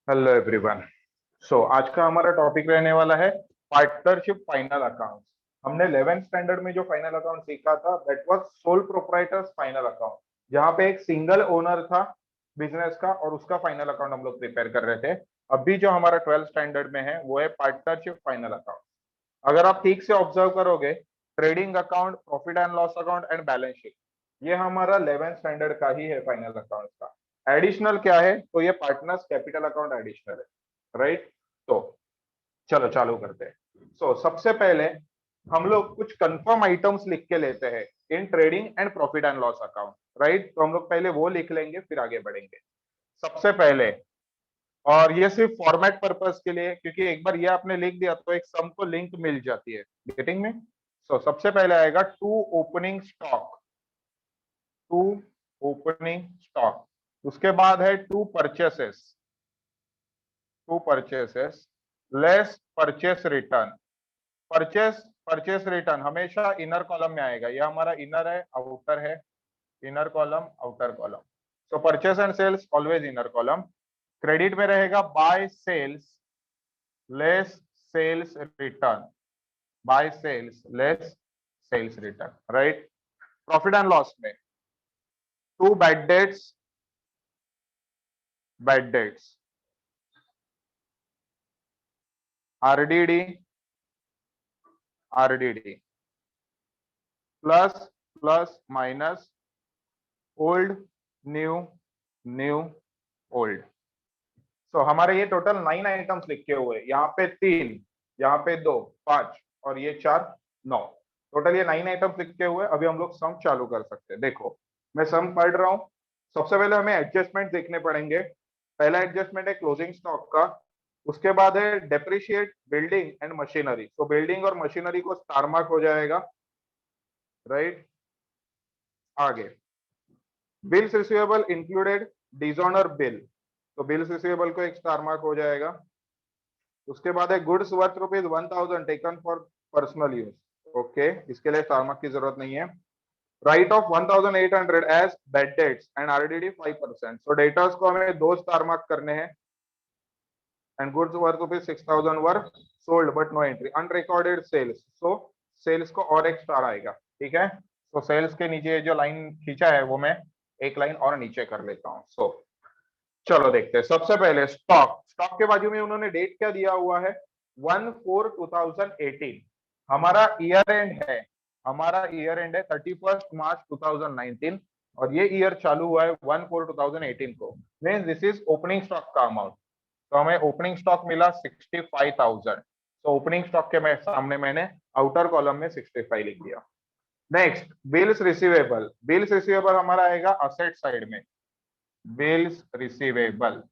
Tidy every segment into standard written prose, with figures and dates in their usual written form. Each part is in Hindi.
Hello everyone. आज का हमारा टॉपिक रहने वाला है पार्टनरशिप फाइनल अकाउंट। हमने 11th स्टैंडर्ड में जो फाइनल अकाउंट सीखा था that was sole proprietors final account, जहाँ पे एक सिंगल ओनर था बिजनेस का और उसका फाइनल अकाउंट हम लोग प्रिपेयर कर रहे थे। अभी जो हमारा 12th स्टैंडर्ड में है वो है पार्टनरशिप फाइनल अकाउंट। अगर आप ठीक से ऑब्जर्व करोगे, trading account, profit and loss account and balance sheet, ये हमारा 11th स्टैंडर्ड का ही है फाइनल अकाउंट का। एडिशनल क्या है? तो ये पार्टनर्स कैपिटल अकाउंट एडिशनल है, राइट। तो चलो चालू करते हैं। सबसे पहले हम लोग कुछ कंफर्म आइटम्स लिख के लेते हैं in trading and profit and loss account, right. तो हम लोग पहले वो लिख लेंगे फिर आगे बढ़ेंगे। सबसे पहले, और ये सिर्फ फॉर्मेट पर्पस के लिए, क्योंकि एक बार ये आपने लिख दिया तो एक सम को लिंक मिल जाती है गेटिंग में। सबसे पहले आएगा to opening stock, to opening stock. उसके बाद है to purchases, to purchases less purchase return. Purchase purchase return हमेशा इनर कॉलम में आएगा। ये हमारा इनर है, आउटर है, inner column outer column. Purchase and sales always inner column. Credit में रहेगा by sales less sales return, by sales less sales return, right. Profit and loss में to bad debts, bad debts, RDD, RDD, plus plus minus, old new, new old. हमारे ये टोटल 9 आइटम्स लिखे हुए, यहाँ पे 3, यहाँ पे 2, 5 और ये 4, 9। टोटल ये 9 आइटम्स लिखे हुए। अभी हम लोग सम चालू कर सकते हैं। देखो मैं सम पढ़ रहा हूँ। सबसे पहले हमें एडजस्टमेंट देखने पड़ेंगे। पहला एडजस्टमेंट है क्लोजिंग स्टॉक का। उसके बाद है डेप्रिशिएट बिल्डिंग एंड मशीनरी। तो बिल्डिंग और मशीनरी को स्टार मार्क हो जाएगा, राइट। आगे bills receivable included dishonour bill, तो बिल्स रिसीवेबल को एक स्टार मार्क हो जाएगा। उसके बाद है goods worth ₹1000 taken for personal use, okay, इसके लिए स्टार मार्क की जरूरत नहीं है। Write of 1800 as bad debts and RDD 5%। So debtors को हमें 2 स्टार मार्क करने हैं। And goods worth ₹6000 were sold but no entry unrecorded sales. So sales को और एक स्टार आएगा, ठीक है। सेल्स के नीचे जो लाइन खींचा है वो मैं एक लाइन और नीचे कर लेता हूँ। चलो देखते हैं। सबसे पहले स्टॉक, स्टॉक के बाजू में उन्होंने डेट क्या दिया हुआ है? 1/4/2018 हमारा ईयर एंड है। हमारा ईयर एंड है 31 मार्च 2019 और ये ईयर चालू हुआ है 1/4/2018 को। Means this is opening stock का अमाउंट। तो हमें ओपनिंग स्टॉक मिला 65,000। तो ओपनिंग स्टॉक के सामने मैंने आउटर कॉलम में 65 लिख दिया। Next bills receivable, bills receivable हमारा आएगा असेट साइड में। बिल्स रिसीवेबल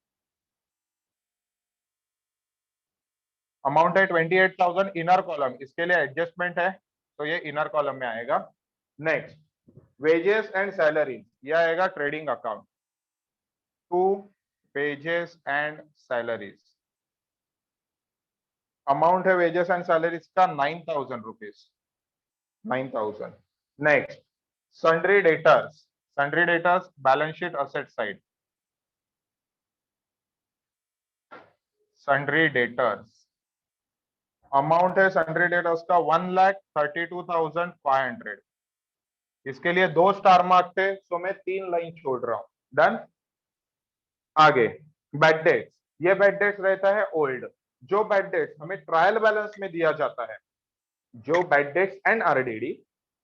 अमाउंट है 28,000 इनर कॉलम, इसके लिए एडजस्टमेंट है तो ये इनर कॉलम में आएगा। नेक्स्ट वेजेस एंड सैलरी, ये आएगा trading account. To wages and salaries, amount है वेजेस एंड सैलरीज का 9,000 rupees, 9,000। Next sundry debtors, sundry debtors balance sheet asset side. Sundry debtors amount है सन्ड्री डेटर्स का 1,32,500। इसके लिए 2 स्टार मार्क थे सो मैं 3 लाइन छोड़ रहा हूं। डन। आगे बैड डेट्स, ये बैड डेट्स रहता है ओल्ड। जो बैड डेट्स हमें ट्रायल बैलेंस में दिया जाता है, जो bad debts and RDD,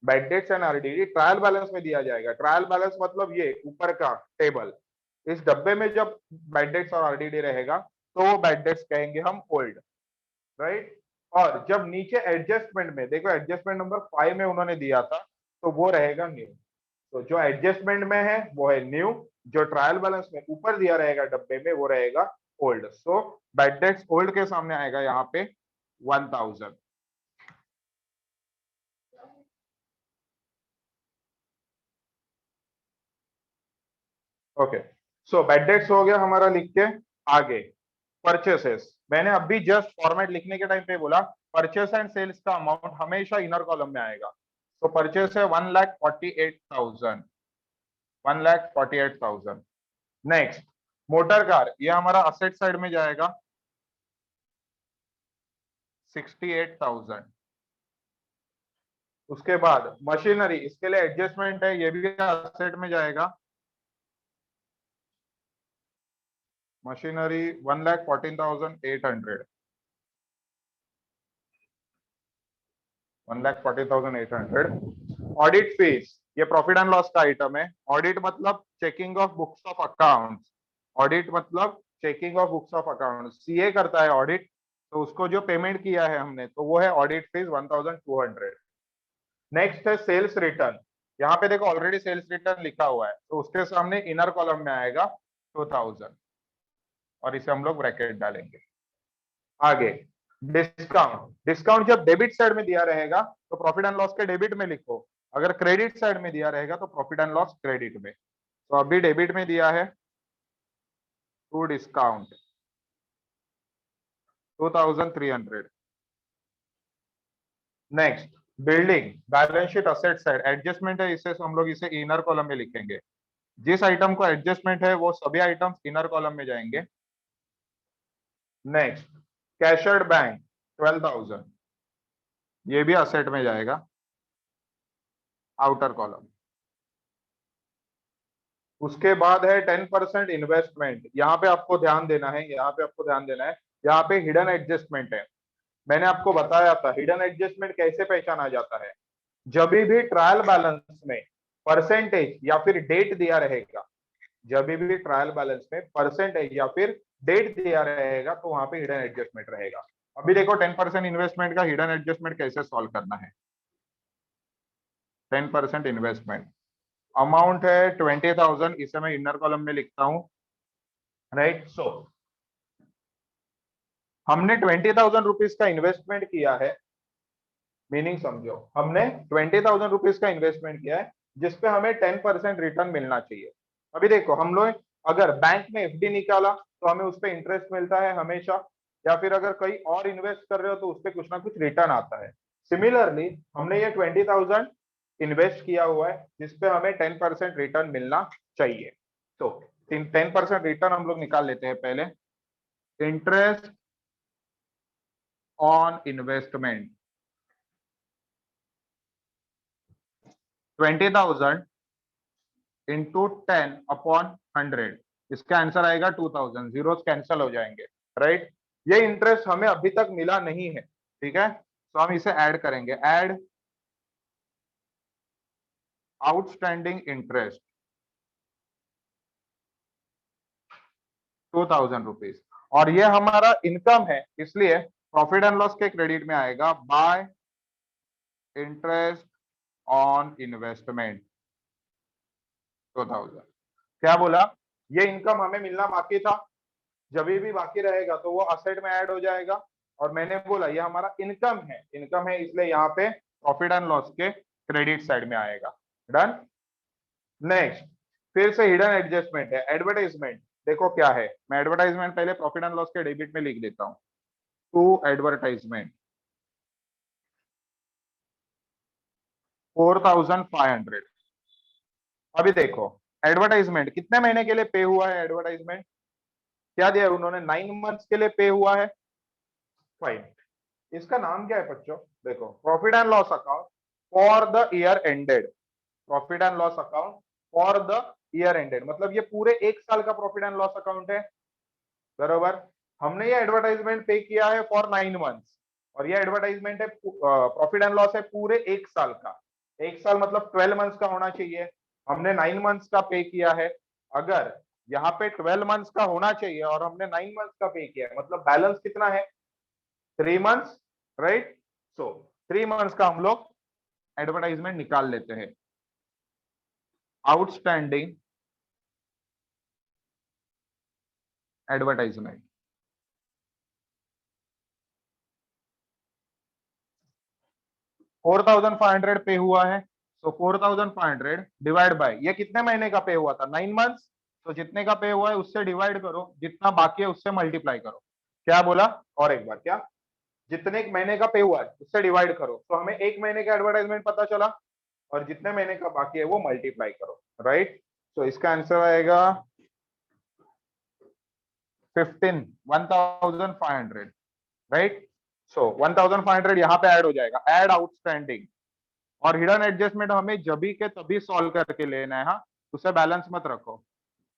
bad debts and RDD trial balance में दिया जाएगा। ट्रायल बैलेंस मतलब ये ऊपर का टेबल, इस डब्बे में जब बैड डेट्स और आरडीडी रहेगा तो वो बैड डेट्स कहेंगे हम ओल्ड, राइट। और जब नीचे एडजस्टमेंट में देखो, एडजस्टमेंट नंबर 5 में उन्होंने दिया था तो वो रहेगा न्यू। तो जो एडजस्टमेंट में है वो है न्यू, जो ट्रायल बैलेंस में ऊपर दिया रहेगा डब्बे में वो रहेगा ओल्ड। सो बैड डेट्स ओल्ड के सामने आएगा यहाँ पे 1000। ओके, सो बैड डेट्स हो गया हमारा लिख के। आगे परचेसेस, मैंने अभी जस्ट फॉर्मेट लिखने के टाइम पे बोला परचेस एंड सेल्स का अमाउंट हमेशा इनर कॉलम में आएगा। तो परचेस है 1,48,000, 1,48,000। नेक्स्ट मोटर कार ये हमारा असेट साइड में जाएगा 68,000। उसके बाद मशीनरी इसके लिए एडजस्टमेंट है, ये भी असेट में जाएगा। मशीनरी 1,14,800, 1,14,800। ऑडिट फीस ये प्रॉफिट एंड लॉस का आइटम है। ऑडिट मतलब checking of books of accounts. Audit मतलब checking of books of accounts, CA करता है ऑडिट, तो उसको जो पेमेंट किया है हमने तो वो है ऑडिट फीस 1,200। नेक्स्ट है सेल्स रिटर्न। यहाँ पे देखो ऑलरेडी सेल्स रिटर्न लिखा हुआ है, तो उसके सामने इनर कॉलम में आएगा 2,000 और इसे हम लोग ब्रैकेट डालेंगे। आगे डिस्काउंट, डिस्काउंट जब डेबिट साइड में दिया रहेगा तो प्रॉफिट एंड लॉस के डेबिट में लिखो, अगर क्रेडिट साइड में दिया रहेगा तो प्रॉफिट एंड लॉस क्रेडिट में। तो अभी डेबिट में दिया है to discount 2,300। Next building, balance sheet asset side adjustment है, इसे हम लोग इसे इनर कॉलम में लिखेंगे। जिस आइटम को एडजस्टमेंट है वो सभी आइटम्स इनर कॉलम में जाएंगे। नेक्स्ट कैशर्ड बैंक 12,000, ये भी असेट में जाएगा, आउटर कॉलम। उसके बाद है 10% इन्वेस्टमेंट। यहाँ पे आपको ध्यान देना है, यहाँ पे आपको ध्यान देना है, यहाँ पे हिडन एडजस्टमेंट है। मैंने आपको बताया था हिडन एडजस्टमेंट कैसे पहचाना जाता है। जब भी ट्रायल बैलेंस में परसेंटेज या फिर डेट दिया रहेगा, जब भी ट्रायल बैलेंस में परसेंटेज या फिर डेट दिया रहेगा तो वहां पे हिडन एडजस्टमेंट रहेगा। अभी देखो 10% इन्वेस्टमेंट का हिडन एडजस्टमेंट कैसे सॉल्व करना है। 10% इन्वेस्टमेंट अमाउंट है 20,000, इसे मैं इनर कॉलम में लिखता हूं। राइट, सो हमने 20,000 रुपीज का इन्वेस्टमेंट किया है, मीनिंग समझो, हमने 20,000 रुपीज का इन्वेस्टमेंट किया है जिसपे हमें 10% रिटर्न मिलना चाहिए। अभी देखो हम लोग अगर बैंक में एफडी निकाला तो हमें उस पर इंटरेस्ट मिलता है हमेशा, या फिर अगर कहीं और इन्वेस्ट कर रहे हो तो उस पर कुछ ना कुछ रिटर्न आता है। सिमिलरली हमने ये 20,000 इन्वेस्ट किया हुआ है जिसपे हमें 10% रिटर्न मिलना चाहिए। तो 10% रिटर्न हम लोग निकाल लेते हैं पहले। इंटरेस्ट ऑन इन्वेस्टमेंट 20,000 इंटू 10/100, इसका आंसर आएगा 2,000। जीरोस कैंसिल हो जाएंगे। राइट, ये इंटरेस्ट हमें अभी तक मिला नहीं है, ठीक है, तो हम इसे ऐड करेंगे। ऐड आउटस्टैंडिंग इंटरेस्ट 2,000 रुपीज, और ये हमारा इनकम है इसलिए प्रॉफिट एंड लॉस के क्रेडिट में आएगा बाय इंटरेस्ट ऑन इन्वेस्टमेंट 2,000। क्या बोला, ये इनकम हमें मिलना बाकी था, जब भी बाकी रहेगा तो वो असेट में ऐड हो जाएगा। और मैंने बोला ये हमारा इनकम है, इनकम है इसलिए यहाँ पे प्रॉफिट एंड लॉस के क्रेडिट साइड में आएगा। डन। नेक्स्ट फिर से हिडन एडजस्टमेंट है एडवर्टाइजमेंट। देखो क्या है, मैं एडवर्टाइजमेंट पहले प्रॉफिट एंड लॉस के डेबिट में लिख देता हूँ। To advertisement 4,500। अभी देखो एडवर्टाइजमेंट कितने महीने के लिए पे हुआ है, एडवर्टाइजमेंट क्या दिया है उन्होंने, 9 मंथ्स के लिए पे हुआ है। फाइन, इसका नाम क्या है बच्चों, देखो profit and loss account for the year ended. Profit and loss account for the year ended मतलब ये पूरे एक साल का प्रॉफिट एंड लॉस अकाउंट है, बरोबर। हमने ये एडवर्टाइजमेंट पे किया है फॉर 9 मंथ्स, और ये एडवर्टाइजमेंट है प्रॉफिट एंड लॉस है पूरे एक साल का। एक साल मतलब 12 मंथ्स का होना चाहिए, हमने 9 मंथ्स का पे किया है। अगर यहाँ पे 12 मंथ्स का होना चाहिए और हमने 9 मंथ्स का पे किया है, मतलब बैलेंस कितना है, 3 मंथ्स। राइट, सो 3 मंथ्स का हम लोग एडवर्टाइजमेंट निकाल लेते हैं। आउटस्टैंडिंग एडवर्टाइजमेंट 4,500 पे हुआ है, तो 4,500 डिवाइड बाय ये कितने महीने का पे हुआ था, 9 मंथ्स। तो जितने का पे हुआ है उससे डिवाइड करो, जितना बाकी है उससे मल्टीप्लाई करो। क्या बोला, और एक बार क्या, जितने एक महीने का पे हुआ है उससे डिवाइड करो, तो हमें एक महीने का एडवर्टाइजमेंट पता चला, और जितने महीने का बाकी है वो मल्टीप्लाई करो। राइट, तो इसका आंसर आएगा 15 1500, राइट। सो 1500 यहाँ पे ऐड हो जाएगा, ऐड आउटस्टैंडिंग। और हिडन एडजस्टमेंट हमें जभी के तभी सॉल्व करके लेना है, हाँ, उसे बैलेंस मत रखो।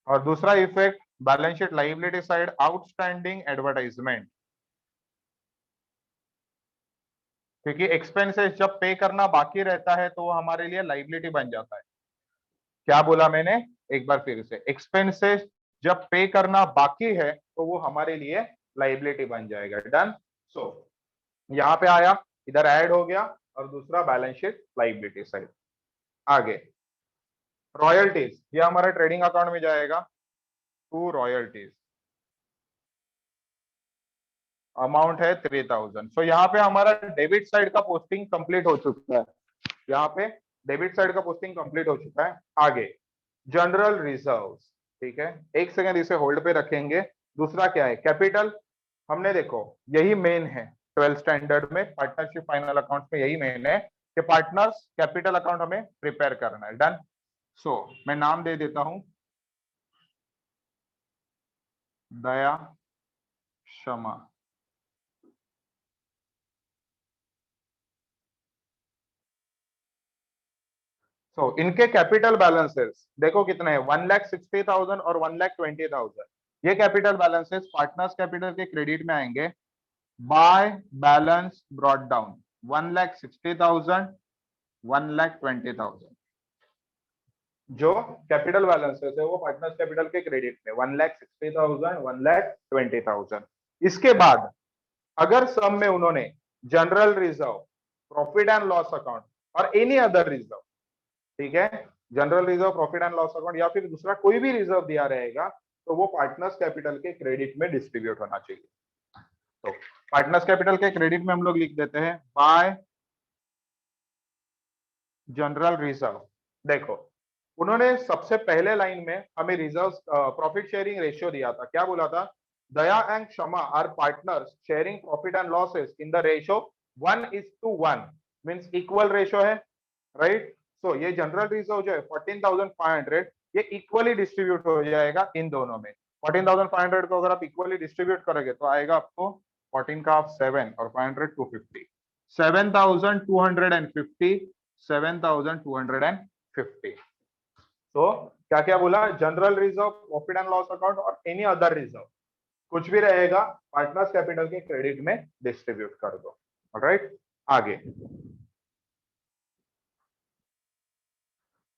और दूसरा effect balance sheet liability side, outstanding advertisement, क्योंकि एक्सपेंसेस जब पे करना बाकी रहता है तो वो हमारे लिए लाइबिलिटी बन जाता है। क्या बोला मैंने, एक बार फिर से, एक्सपेंसेस जब पे करना बाकी है तो वो हमारे लिए लाइबिलिटी बन जाएगा। डन। सो यहाँ पे आया, इधर ऐड हो गया, और दूसरा बैलेंस शीट लाइबिलिटी साइड। आगे रॉयल्टीज, ये हमारा ट्रेडिंग अकाउंट में जाएगा, टू रॉयल्टीज, अमाउंट है 3000। सो यहाँ पे हमारा डेबिट साइड का पोस्टिंग कंप्लीट हो चुका है, यहाँ पे डेबिट साइड का पोस्टिंग कंप्लीट हो चुका है। आगे जनरल रिजर्व्स, ठीक है, एक सेकंड इसे होल्ड पे रखेंगे। दूसरा क्या है, कैपिटल। हमने देखो यही मेन है 12th स्टैंडर्ड में, पार्टनरशिप फाइनल अकाउंट में यही मेन है कि पार्टनर्स कैपिटल अकाउंट हमें प्रिपेयर करना है। डन। सो मैं नाम दे देता हूं, दया, क्षमा। सो इनके कैपिटल बैलेंसेस देखो कितने हैं, 1,60,000 और 1,20,000। ये कैपिटल बैलेंसेस पार्टनर्स कैपिटल के क्रेडिट में आएंगे बाय बैलेंस ब्रॉट डाउन, 1,60,000, 1,20,000। जो कैपिटल बैलेंसेस है वो पार्टनर्स कैपिटल के क्रेडिट में 1,60,000, 1,20,000। इसके बाद अगर सम में उन्होंने general reserve, profit and loss account और एनी अदर रिजर्व, ठीक है, general reserve, profit and loss account या फिर दूसरा कोई भी रिजर्व दिया रहेगा तो वो पार्टनर्स कैपिटल के क्रेडिट में डिस्ट्रीब्यूट होना चाहिए। तो पार्टनर्स कैपिटल के क्रेडिट में हम लोग लिख देते हैं बाय जनरल रिजर्व। देखो उन्होंने सबसे पहले लाइन में हमें रिजर्व प्रॉफिट शेयरिंग रेशियो दिया था, क्या बोला था, Daya and Kshama are partners sharing profit and losses in the ratio 1:1, means equal ratio है, राइट। सो ये जनरल रिजर्व जो है 14,500, ये इक्वली डिस्ट्रीब्यूट हो जाएगा इन दोनों में। 14,500 को अगर आप इक्वली डिस्ट्रीब्यूट करोगे तो आएगा आपको 14 का 7 और 500 250, 7,250, 7,250। तो क्या क्या बोला, general reserve, profit and loss account और एनी अदर रिजर्व, कुछ भी रहेगा पार्टनर्स कैपिटल के क्रेडिट में डिस्ट्रीब्यूट कर दो। ऑलराइट। आगे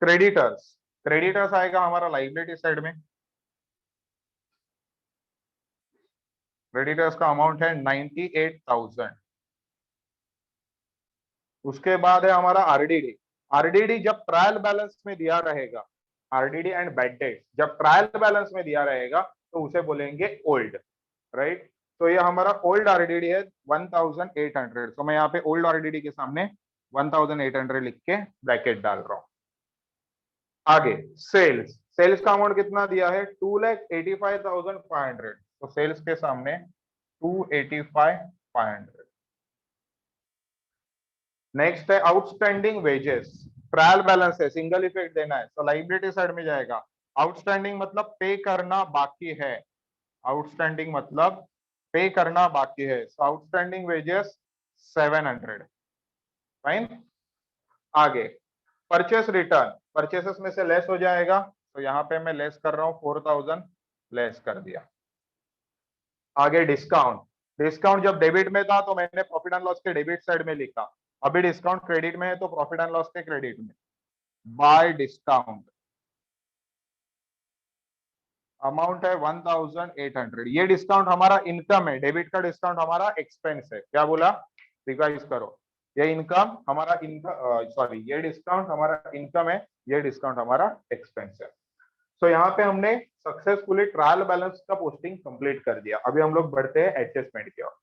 क्रेडिटर्स, क्रेडिटर्स आएगा हमारा लाइबिलिटी साइड में। क्रेडिटर्स का अमाउंट है 98,000। उसके बाद है हमारा आरडीडी। आरडीडी जब ट्रायल बैलेंस में दिया रहेगा, आरडीडी एंड बैड डेट जब ट्रायल बैलेंस में दिया रहेगा तो उसे बोलेंगे ओल्ड, राइट। तो ये हमारा ओल्ड आरडीडी है 1,800। तो मैं यहाँ पे ओल्ड आरडीडी के सामने 1,800 लिख के ब्रैकेट डाल रहा हूं। आगे सेल्स, सेल्स का अमाउंट कितना दिया है, 2,85,500। तो सेल्स के सामने 285,500। नेक्स्ट है आउटस्टैंडिंग वेजेस, ट्रायल बैलेंस है, सिंगल इफेक्ट देना है तो लाइबिलिटी साइड में जाएगा। आउटस्टैंडिंग मतलब पे करना बाकी है, आउटस्टैंडिंग मतलब पे करना बाकी है। सो आउटस्टैंडिंग वेजेस 700, फाइन। आगे परचेस रिटर्न, परचेसेस में से लेस हो जाएगा, तो यहाँ पे मैं लेस कर रहा हूँ 4,000, लेस कर दिया। आगे डिस्काउंट, डिस्काउंट जब डेबिट में था तो मैंने प्रॉफिट एंड लॉस के डेबिट साइड में लिखा, अभी डिस्काउंट क्रेडिट में है तो प्रॉफिट एंड लॉस के क्रेडिट में, बाय डिस्काउंट, अमाउंट है 1,800। ये डिस्काउंट हमारा इनकम है, डेबिट का डिस्काउंट हमारा एक्सपेंस है। क्या बोला, रिवाइज करो, ये इनकम हमारा इनकम, सॉरी ये डिस्काउंट हमारा इनकम है, ये डिस्काउंट हमारा एक्सपेंस है। तो यहाँ पे हमने सक्सेसफुली ट्रायल बैलेंस का पोस्टिंग कंप्लीट कर दिया। अभी हम लोग बढ़ते हैं एडजस्टमेंट की ओर।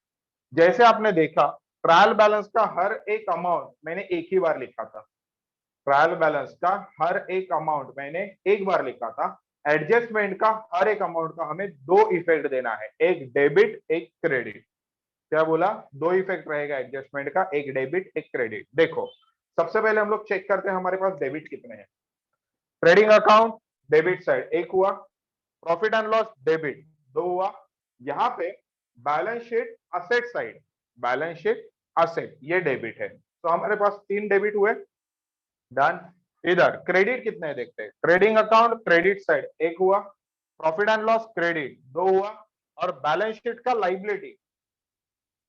जैसे आपने देखा ट्रायल बैलेंस का हर एक अमाउंट मैंने एक ही बार लिखा था, ट्रायल बैलेंस का हर एक अमाउंट मैंने एक बार लिखा था। एडजस्टमेंट का हर एक अमाउंट का हमें दो इफेक्ट देना है, एक डेबिट एक क्रेडिट। क्या बोला, दो इफेक्ट रहेगा एडजस्टमेंट का, एक डेबिट एक क्रेडिट। देखो सबसे पहले हम लोग चेक करते हैं हमारे पास डेबिट कितने हैं। ट्रेडिंग अकाउंट डेबिट साइड एक हुआ, प्रॉफिट एंड लॉस डेबिट दो हुआ, यहाँ पे balance sheet asset side, balance sheet asset, ये डेबिट है। तो हमारे पास 3 डेबिट हुए, डन। इधर क्रेडिट कितने देखते हैं, ट्रेडिंग अकाउंट क्रेडिट साइड एक हुआ, प्रॉफिट एंड लॉस क्रेडिट 2 हुआ, और बैलेंस शीट का लाइबिलिटी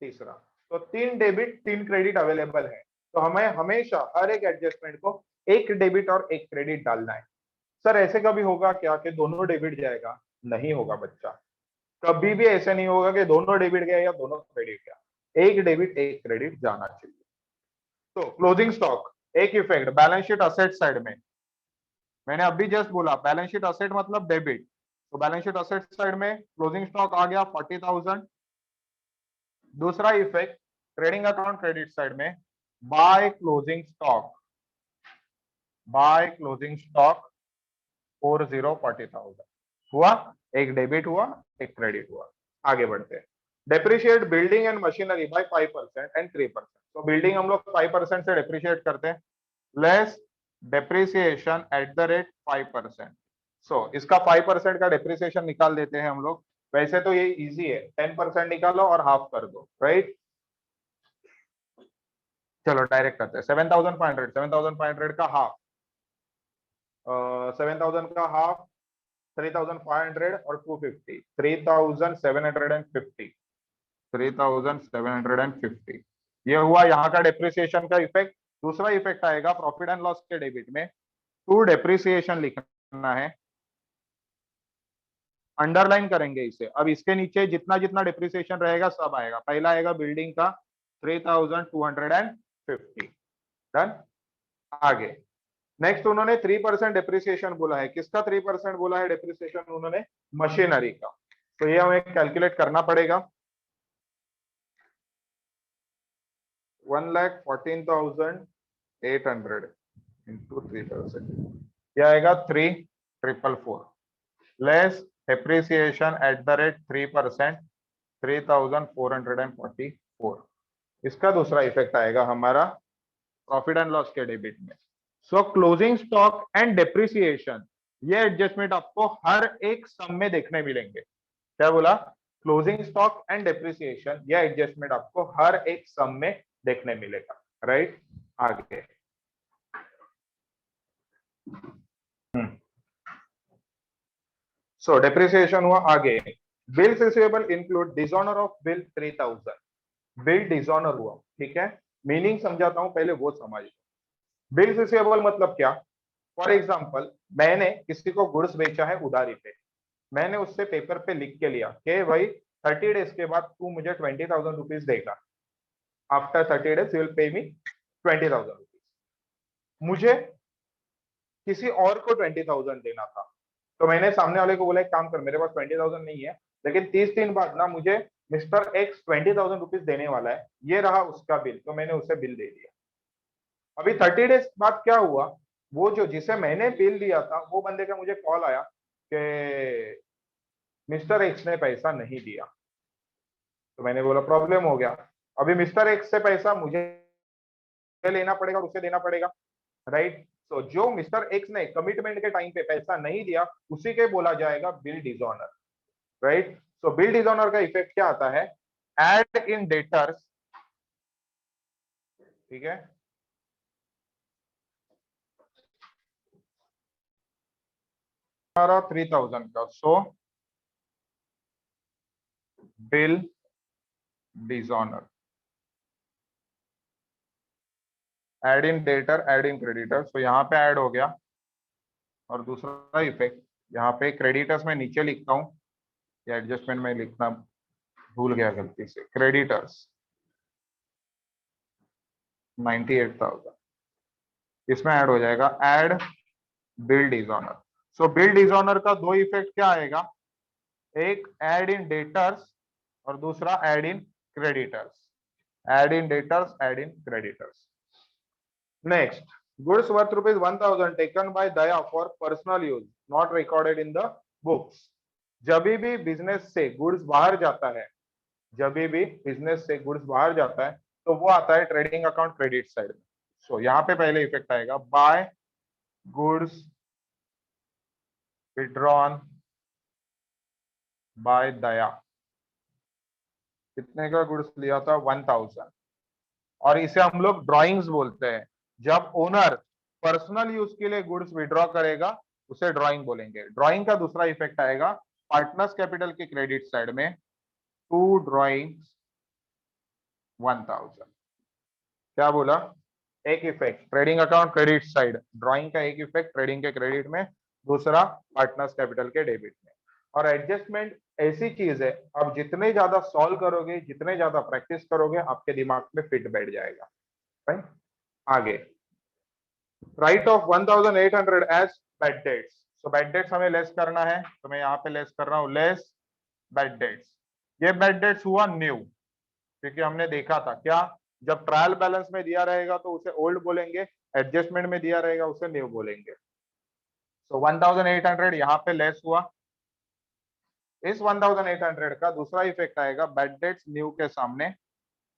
तीसरा। तो 3 डेबिट 3 क्रेडिट अवेलेबल है। तो हमें हमेशा हर एक एडजस्टमेंट को एक डेबिट और एक क्रेडिट डालना है। सर ऐसे कभी होगा क्या कि दोनों डेबिट जाएगा? नहीं होगा बच्चा, कभी भी ऐसे नहीं होगा कि दोनों डेबिट गया या दोनों क्रेडिट गया, एक डेबिट एक क्रेडिट जाना चाहिए। तो क्लोजिंग स्टॉक एक effect balance sheet asset side में, मैंने अभी जस्ट बोला बैलेंस शीट असेट मतलब डेबिट, तो बैलेंस शीट असेट साइड में क्लोजिंग स्टॉक आ गया 40,000। दूसरा effect trading account credit side में by closing stock, by closing stock 40,000 हुआ, एक डेबिट हुआ एक क्रेडिट हुआ। आगे बढ़ते हैं। Depreciate building and machinery by 5% and 3%। तो बिल्डिंग हम लोग 5% से डेप्रिशिएट करते हैं, less depreciation at the rate 5%। सो इसका 5% का डेप्रिसिएशन निकाल देते हैं हम लोग। वैसे तो ये इजी है, 10% निकालो और हाफ कर दो, राइट। चलो डायरेक्ट करते हैं। 7,500, 7,500 का हाफ, 7,000 का हाफ 3,500 और 250, 3,750, 3,750 ये हुआ यहाँ का डेप्रिसिएशन का इफेक्ट। दूसरा इफेक्ट आएगा प्रॉफिट एंड लॉस के डेबिट में, टू डेप्रिसिएशन लिखना है, अंडरलाइन करेंगे इसे। अब इसके नीचे जितना जितना डिप्रिसिएशन रहेगा सब आएगा। पहला आएगा बिल्डिंग का 3,250, डन। आगे नेक्स्ट उन्होंने 3% डिप्रिसिएशन बोला है। किसका 3% बोला है डिप्रिसिएशन? उन्होंने मशीनरी का। तो ये हमें कैलकुलेट करना पड़ेगा। 1,14,800 इंटू 3%, यह आएगा 3,444 less depreciation at the rate 3%, 3,444। इसका दूसरा इफेक्ट आएगा हमारा प्रॉफिट एंड लॉस के डेबिट में। सो क्लोजिंग स्टॉक एंड डेप्रिसिएशन, ये एडजस्टमेंट आपको हर एक सम में देखने मिलेंगे। क्या बोला? क्लोजिंग स्टॉक एंड डेप्रिसिएशन, ये एडजस्टमेंट आपको हर एक सम में देखने मिलेगा, राइट। आगे सो डेप्रिसिएशन हुआ। आगे bills receivable include dishonour of bill 3,000, bill dishonour हुआ, ठीक है। मीनिंग समझाता हूं, पहले वो समझ लो। बिल्स रिसीवेबल मतलब क्या? फॉर एग्जांपल मैंने किसी को गुड्स बेचा है उधारी पे, मैंने उससे पेपर पे लिख के लिया कि भाई 30 डेज के बाद तू मुझे 20,000 रुपीज देगा, after 30 days you will pay me 20,000 rupees. मुझे किसी और को 20,000 देना था, तो मैंने सामने वाले को बोला एक काम कर, मेरे पास 20,000 नहीं है, लेकिन 30 दिन बाद ना मुझे मिस्टर एक्स 20,000 रुपीज देने वाला है, ये रहा उसका बिल। तो मैंने उसे बिल दे दिया। अभी 30 डेज बाद क्या हुआ, वो जो जिसे मैंने बिल दिया था वो बंदे का मुझे कॉल आया कि मिस्टर एक्स ने पैसा नहीं दिया। तो मैंने बोला प्रॉब्लम हो गया। अभी मिस्टर एक्स से पैसा मुझे लेना पड़ेगा और उसे देना पड़ेगा, राइट। तो जो मिस्टर एक्स ने कमिटमेंट के टाइम पे पैसा नहीं दिया, उसी के बोला जाएगा बिल डिसऑनर, राइट। सो बिल डिसऑनर का इफेक्ट क्या आता है? एड इन डेटर्स, ठीक है, हमारा 3,000 का, सो बिल डिसऑनर, एड इन डेटर, एड इन क्रेडिटर। सो यहाँ पे ऐड हो गया। और दूसरा इफेक्ट यहाँ पे क्रेडिटर्स में नीचे लिखता हूँ, या एडजस्टमेंट में लिखना भूल गया गलती से, क्रेडिटर्स 98,000, इसमें ऐड हो जाएगा एड बिल डिसऑनर। सो बिल डिसऑनर का दो इफेक्ट क्या आएगा, एक ऐड इन डेटर्स और दूसरा add in creditors, add in debtors, add in creditors. Next, goods worth ₹1,000 taken by Daya for personal use not recorded in the books. जब भी बिजनेस से गुड्स बाहर जाता है, जब भी बिजनेस से गुड्स बाहर जाता है, तो वो आता है ट्रेडिंग अकाउंट क्रेडिट साइड में। सो यहाँ पे पहले इफेक्ट आएगा बाय गुड्स विड्रॉन बाय दया, कितने का गुड्स लिया था? 1000। और इसे हम लोग ड्रॉइंग्स बोलते हैं। जब ओनर पर्सनल यूज के लिए गुड्स विड्रॉ करेगा उसे ड्रॉइंग बोलेंगे। ड्रॉइंग का दूसरा इफेक्ट आएगा पार्टनर्स कैपिटल के क्रेडिट साइड में, टू ड्रॉइंग्स 1000। क्या बोला? एक effect trading account credit side, drawing का एक इफेक्ट ट्रेडिंग के क्रेडिट में, दूसरा पार्टनर्स कैपिटल के डेबिट में। और एडजस्टमेंट ऐसी चीज है, अब जितने ज्यादा सॉल्व करोगे, जितने ज्यादा प्रैक्टिस करोगे, आपके दिमाग में फिट बैठ जाएगा। राइट? आगे, write of 1800 as bad debts. So bad debts हमें लेस करना है, तो मैं यहाँ पे लेस कर रहा हूँ, लेस बैड डेट्स। ये बैड डेट्स हुआ न्यू, क्योंकि हमने देखा था क्या, जब ट्रायल बैलेंस में दिया रहेगा तो उसे ओल्ड बोलेंगे, एडजस्टमेंट में दिया रहेगा उसे न्यू बोलेंगे। सो 1800 यहाँ पे लेस हुआ। इस 1800 का दूसरा इफेक्ट आएगा बैड डेट्स न्यू के सामने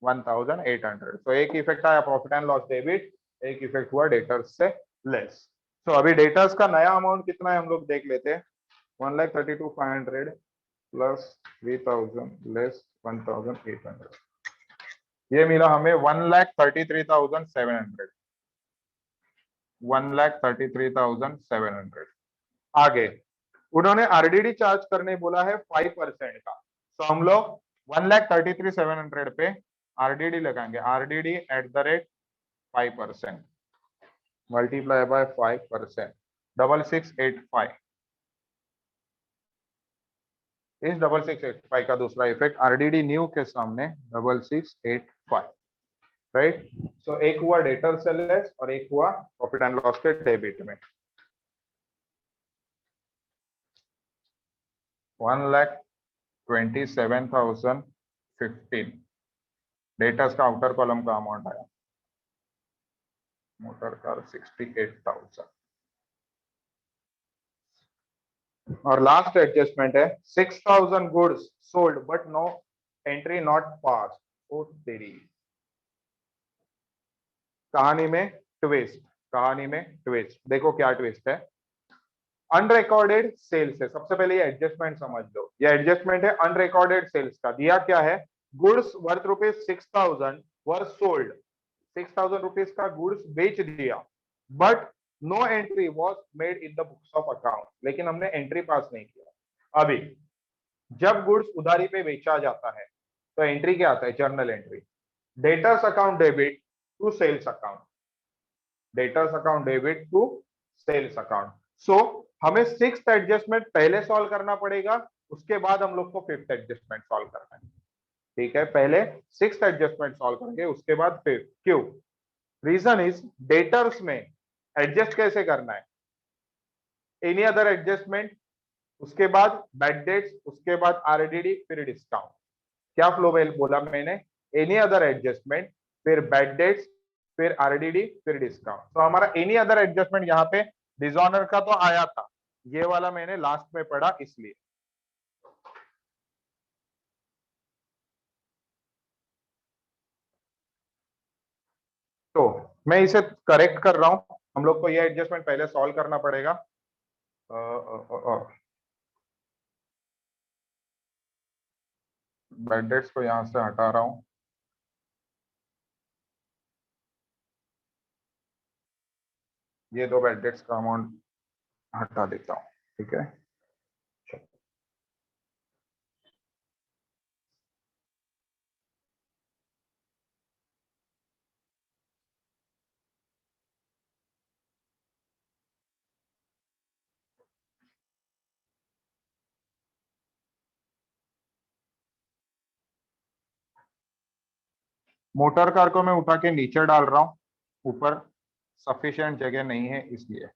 1800। तो एक इफेक्ट आया प्रॉफिट एंड लॉस डेबिट, एक इफेक्ट हुआ डेटर्स से लेस। तो अभी डेटर्स का नया अमाउंट कितना है हम लोग देख लेते हैं। 1,32,500 प्लस 3,000 लेस 1,800, ये मिला हमें 1,33,700। 1,33,700। आगे उन्होंने आरडीडी चार्ज करने बोला है 5% का, तो हम लोग 1,33,700 पे आरडीडी लगाएंगे। RDD at the rate 5% multiply by 5%, 6685। इस 6685 का दूसरा इफेक्ट आरडीडी न्यू के सामने 6685। राइट? सो एक हुआ डेटर से लेस और एक हुआ प्रॉफिट एंड लॉस के डेबिट में। 1,27,015 डेटर्स का आउटर कॉलम का अमाउंट आया, मोटर कार 68,000। और लास्ट एडजस्टमेंट है 6,000 goods sold but no entry not pass. ओ तेरी, कहानी में ट्विस्ट, कहानी में ट्विस्ट। देखो क्या ट्विस्ट है। अनरिकॉर्डेड सेल्स है, सबसे पहले ये एडजस्टमेंट समझ लो। ये एडजस्टमेंट है अनरिकॉर्डेड सेल्स का। दिया क्या है? Goods worth ₹6,000 were sold. 6,000 rupees का गुड्स बेच दिया, but no entry was made in the books of account. लेकिन हमने एंट्री पास नहीं किया। अभी जब गुड्स उधारी पे बेचा जाता है तो एंट्री क्या आता है? Journal entry, debtors account debit to sales account, debtors account debit to sales account. So हमें सिक्स्थ एडजस्टमेंट पहले सॉल्व करना पड़ेगा, उसके बाद हम लोग को फिफ्थ एडजस्टमेंट सॉल्व करना है। ठीक है, पहले सिक्स्थ एडजस्टमेंट सॉल्व करेंगे, उसके बाद फिफ्थ। क्यों? रीजन इज डेटर्स में एडजस्ट कैसे करना है? एनी अदर एडजस्टमेंट, उसके बाद बैड डेट्स, उसके बाद आरडीडी, फिर डिस्काउंट। क्या फ्लो बोला मैंने? एनी अदर एडजस्टमेंट, फिर बैड डेट्स, फिर आरडीडी, फिर डिस्काउंट। तो हमारा एनी अदर एडजस्टमेंट यहाँ पे डिसऑनर का तो आया था, ये वाला मैंने लास्ट में पढ़ा इसलिए। तो मैं इसे करेक्ट कर रहा हूं, हम लोग को ये एडजस्टमेंट पहले सॉल्व करना पड़ेगा। बैड डेट्स को यहां से हटा रहा हूं, ये दो बैड डेट्स का अमाउंट हटा देता हूं। ठीक है, मोटर कार को मैं उठा के नीचे डाल रहा हूं, ऊपर सफिशिएंट जगह नहीं है इसलिए।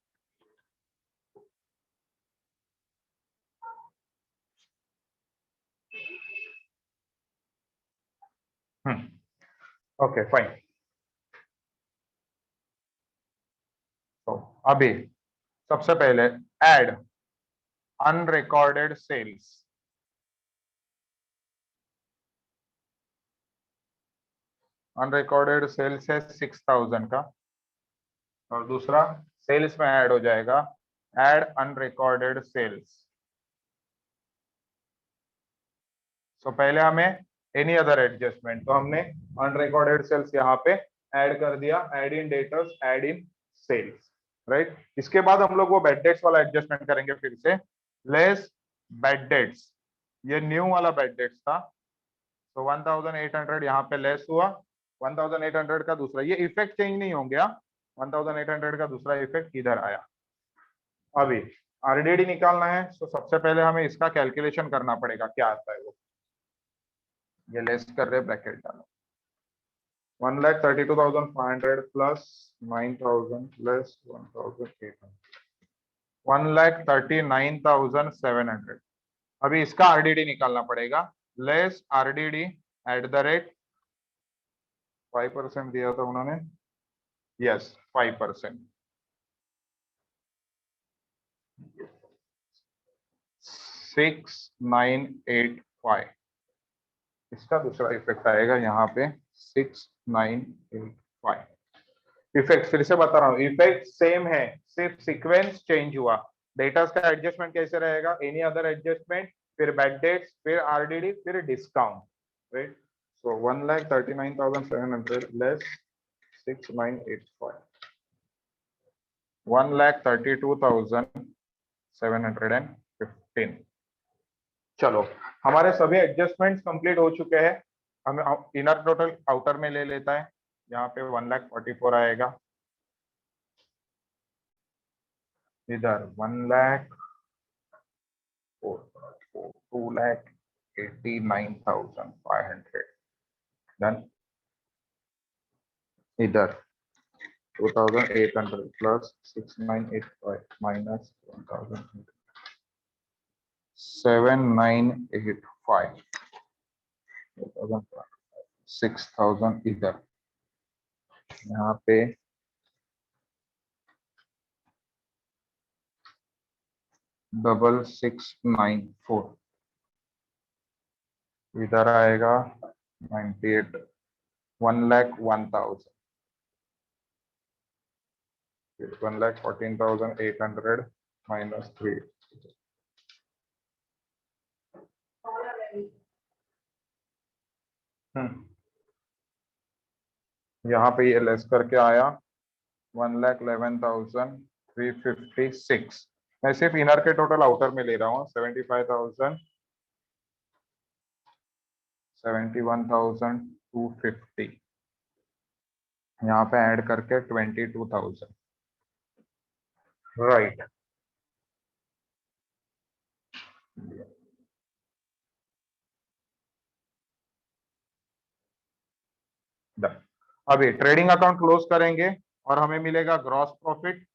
Okay fine. तो अभी सबसे पहले add unrecorded sales. Unrecorded sales है 6,000 का, और दूसरा सेल्स में ऐड हो जाएगा ऐड अनरिकॉर्डेड सेल्स। तो पहले हमें एनी अदर एडजस्टमेंट, तो हमने अनरिकॉर्डेड सेल्स यहाँ पे ऐड कर दिया, add in debtors, add in sales, right. इसके बाद हम लोग वो बैड डेट्स वाला एडजस्टमेंट करेंगे फिर से, लेस बैड डेट्स, ये न्यू वाला बैड डेट्स था, तो 1800 यहाँ पे लेस हुआ, 1800 का दूसरा, ये इफेक्ट चेंज नहीं होंगे, 1800 का दूसरा इफेक्ट इधर आया। अभी आरडीडी निकालना है, तो सबसे पहले हमें इसका कैलकुलेशन करना पड़ेगा, क्या आता है वो, ये लेस कर रहे ब्रैकेट डालो, 1,32,500 प्लस 9,000 प्लस 1,800, 1,39,700। अभी इसका आरडीडी निकालना पड़ेगा, less RDD at the rate 5% दिया था उन्होंने, यस 5%, 6,985, इसका दूसरा इफेक्ट आएगा यहाँ पे 6,985। इफेक्ट फिर से बता रहा हूँ, इफेक्ट सेम है, सिर्फ सीक्वेंस चेंज हुआ। डेटा का एडजस्टमेंट कैसे रहेगा, एनी अदर एडजस्टमेंट, फिर बैड डेट्स, फिर आरडीडी, फिर डिस्काउंट, राइट। सो 1,39,700 लेस 6,985, 1,32,715। चलो, हमारे सभी एडजस्टमेंट्स कंप्लीट हो चुके हैं, हमें इनर टोटल आउटर में ले लेता है, यहाँ पे 1,44,000 आएगा, इधर 2,89,500 डन, इधर 2,800 प्लस 6,985 माइनस 1,000 7,985, 6,000 इधर, यहाँ पे 6,694, इधर आएगा 98, 1,01,000, 1,14,800 माइनस 3, यहाँ पे ये लेस करके आया 1,11,356। मैं सिर्फ इनर के टोटल आउटर में ले रहा हूँ, 75,000, 71,250, यहाँ पे ऐड करके 22,000, राइट। अभी ट्रेडिंग अकाउंट क्लोज करेंगे और हमें मिलेगा ग्रॉस प्रॉफिट